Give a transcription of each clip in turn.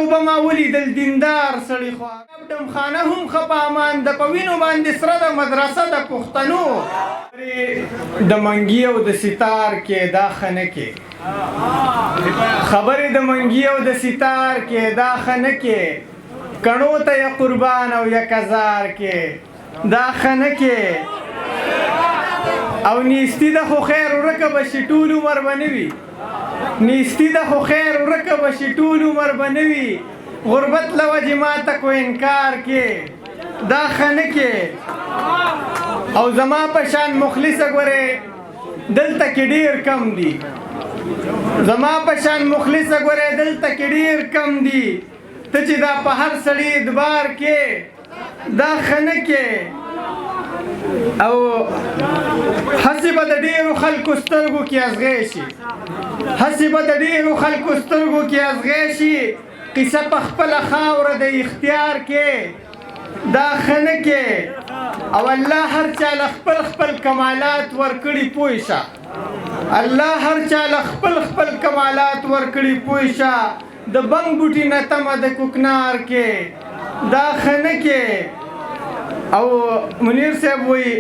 توبه ما ولیدل دیندار سړي خوار ډمخانه هم ښه په امان د په وینو باندې سره د مدرسه د پښتنو د منګي او د ستار کې دا ښه نه کې خبرې د منګي او د ستار کې دا ښه نه کې کڼو ته یا قربان او یا کزار کې دا ښه نه کې او نیستی ده خو خیر ورکه به شي ټول عمر به نه وي نیستی ده خو خیر ورکه به شي ټول عمر به نه وي غربت له وجې ماته کو انکار کې دا ښه نه کې او زما په شان مخلصه ګورې دلته کې ډېر کم دي زما په شان مخلصه ګورې دلته کې ډېر کم دي ته چې دا په هر سړي اعتبار کې دا ښه نه کې او هسې به د ډېرو خلکو سترګو کې ازغی شي هسې به د ډېرو خلکو سترګو کې ازغی شي قصه په خپله خاوره د اختیار کې دا ښه نه کې او الله هر چا له خپل خپل کمالات ورکړي پوه شه الله هر چا له خپل خپل کمالات ورکړي پوه شه د بنګ بوټي نه تمه د کوکنار کې دا ښه نه کې او منیر صاحب وایي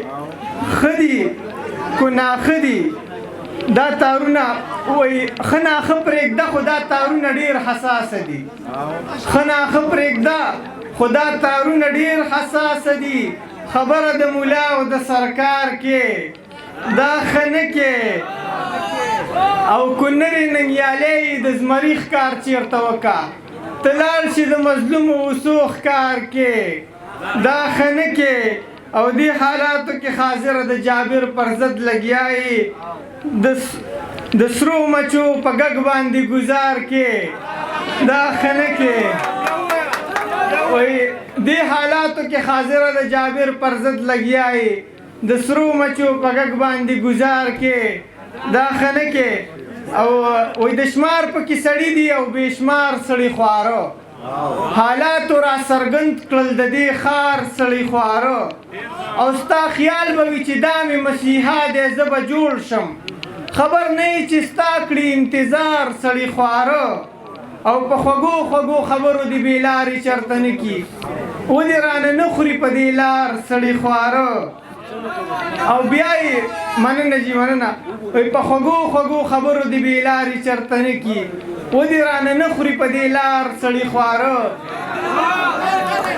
ښه دي کو ناښه دي دا تارونه وایي ښه ناښه پرېږده خو دا تارونه ډېر حساسه دي ښه ناښه پرېږده خو دا تارونه ډېر حساسه دي خبره د ملا او د سرکار کې دا ښه نه کې او کونړې ننګیالۍ د زمري ښکار چېرته وکړه ته لاړ شي د مظلومو اوسو ښکار کې دا ښه نه کې او دې حالاتو کې حاضره د جابر پر ضد لګیایي د سرو مچو په ګګ باندې ګزار کې دا ښه نه کې وایي دې حالاتو کې حاضره د جابر پر ضد لګیایي د سرو مچو په ګګ باندې ګزار کې دا ښه نه کې او وایي د شمار پکې سړي دي او بې شمار سړي خواره حالاتو را څرګند کړل د دې ښار سړي خواره او ستا خیال به وي چې دا مې مسیحا دی زه به جوړ شم خبر نه یې چې ستا کړي انتظار سړي خواره او په خوږو خوږو خبرو دې بې لارې چرته نه کي ولې رانه نه خوري په دې لار سړي خواره او بیا یې مننه جي مننه په خوږو خوږو خبرو دې بې لارې چرته نه کي ودې رانه نه خوري په دې لار سړي خواره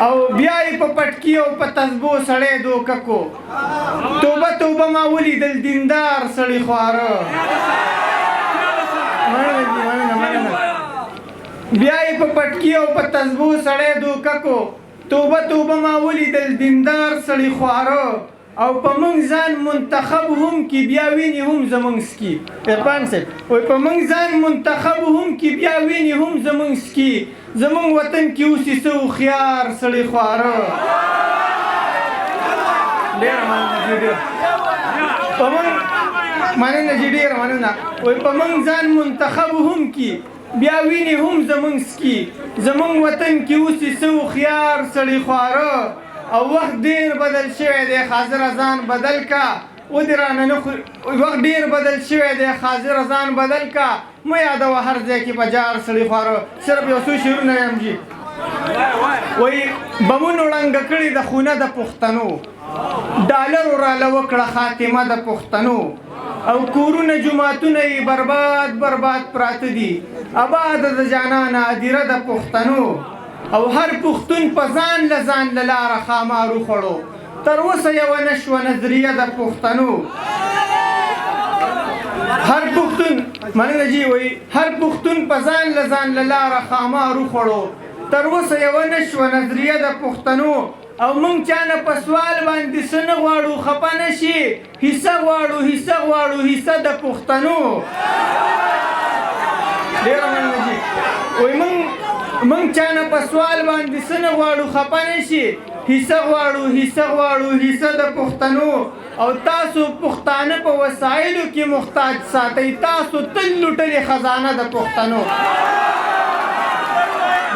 او بیا یې په پټکي او په تسبو سړی دوکه کو توبه توبه ما ولیدل دیندار سړي خواره بیا یې په پټکي او په تسبو سړی دوکه کو توبه توبه ما ولیدل دیندار سړي خواره او په موږ ځان منتخب هم کې بیا ویني هم زموږ سکي عرفان صاحب وایي په موږ ځان منتخب هم کې بیا ویني هم زموږ سکي زموږ وطن کې اوسي څه هوښیار سړي خواره ډېره مننه جي ډېره په موږ مننه جي ډېره مننه وایي په موږ ځان منتخب هم کې بیا ویني هم زموږ سکي زموږ وطن کې اوسي څه هوښیار سړي خواره او وخت ډېر بدل شوی دی حاضر ځان بدل کا ودې رانه نه خوري وخت ډېر بدل شوی دی حاضر ځان بدل کا مه یادوه هر ځای کې په جار سړي خواره صرف یو څو شعرونه یم جي وایي بمونو ړنګه کړې د خونه د پښتنو ډالرو راله وکړه خاتمه د پښتنو او کورونه جوماتونه یې برباد برباد پراته دي آباد د جانانه ادیره د پښتنو او هر پښتون په ځان له ځان له لاره خامارو خوړو تر اوسه یوه نه شوه نظریه د پښتنو هر پښتون مننه جي وایي هر پښتون په ځان له ځان له لاره خامارو خوړو تر اوسه یوه نه شوه نظریه د پښتنو او موږ چا نه په سوال باندې څه نه غواړو خفه نه شي حصه غواړو حصه غواړو حصه د پښتنو ډېره مننه جي وایي موږ چا نه په سوال باندې څه نه غواړو خفه نه شي حصه غواړو حصه غواړو حصه د پښتنو او تاسو پښتانه په وسایلو کې محتاج ساتئ تاسو تل لوټلې خزانه د پښتنو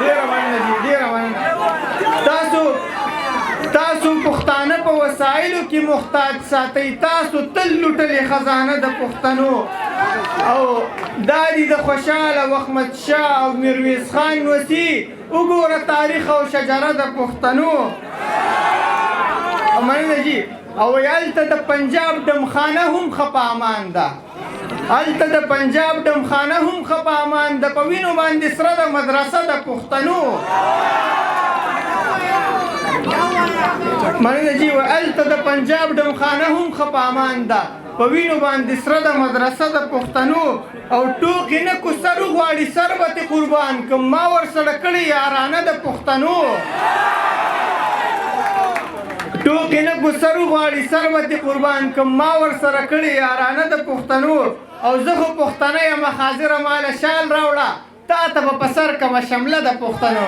ډېره مننه جي ډېره مننه تاسو پښتانه په وسایلو کې محتاج ساتئ تاسو تل لوټلې خزانه د پښتنو او دا دي د خوشحال او احمد شاه او میرویس خان وصي وګوره تاریخ او شجره د پښتنو مننه جي او هلته د پنجاب ډمخانه هم ښه په امان ده هلته د پنجاب ډمخانه هم ښه په امان ده په وینو باندې سره د مدرسه د پښتنو مننه جي هلته د پنجاب ډمخانه هم ښه په امان ده په وینو باندې سره د مدرسه د پښتنو او ټوکې نه کو سر غواړي سر به تې قربان کړم ما ورسره کړې یارانه د پښتنو ټوکې نه کو سر غواړي سر به تې قربان کړم ما ورسره کړې یارانه د پښتنو او زه خو پښتنه یم حاضره ماله شال راوړه تا ته به په سر کړمه شمله د پښتنو